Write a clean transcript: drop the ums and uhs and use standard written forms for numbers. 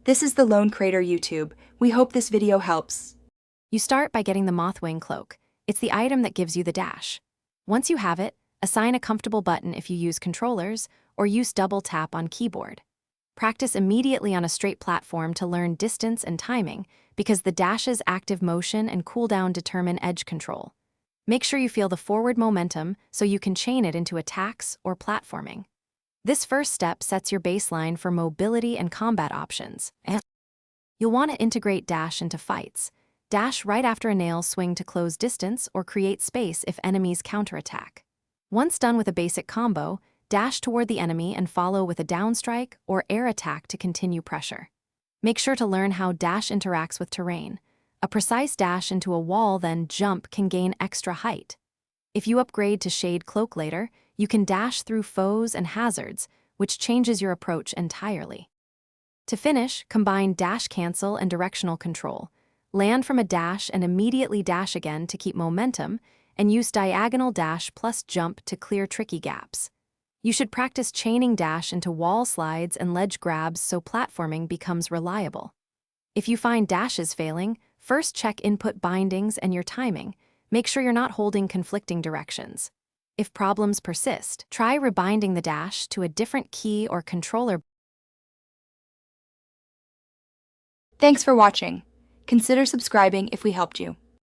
This is the Lone Crater YouTube. We hope this video helps. You start by getting the Mothwing cloak. It's the item that gives you the dash. Once you have it, assign a comfortable button if you use controllers, or use double tap on keyboard. Practice immediately on a straight platform to learn distance and timing, because the dash's active motion and cooldown determine edge control. Make sure you feel the forward momentum so you can chain it into attacks or platforming. This first step sets your baseline for mobility and combat options. You'll want to integrate dash into fights. Dash right after a nail swing to close distance or create space if enemies counterattack. Once done with a basic combo, dash toward the enemy and follow with a downstrike or air attack to continue pressure. Make sure to learn how dash interacts with terrain. A precise dash into a wall, then jump, can gain extra height. If you upgrade to Shade Cloak later, you can dash through foes and hazards, which changes your approach entirely. To finish, combine dash cancel and directional control. Land from a dash and immediately dash again to keep momentum, and use diagonal dash plus jump to clear tricky gaps. You should practice chaining dash into wall slides and ledge grabs so platforming becomes reliable. If you find dashes failing, first check input bindings and your timing. Make sure you're not holding conflicting directions. If problems persist, try rebinding the dash to a different key or controller. Thanks for watching. Consider subscribing if we helped you.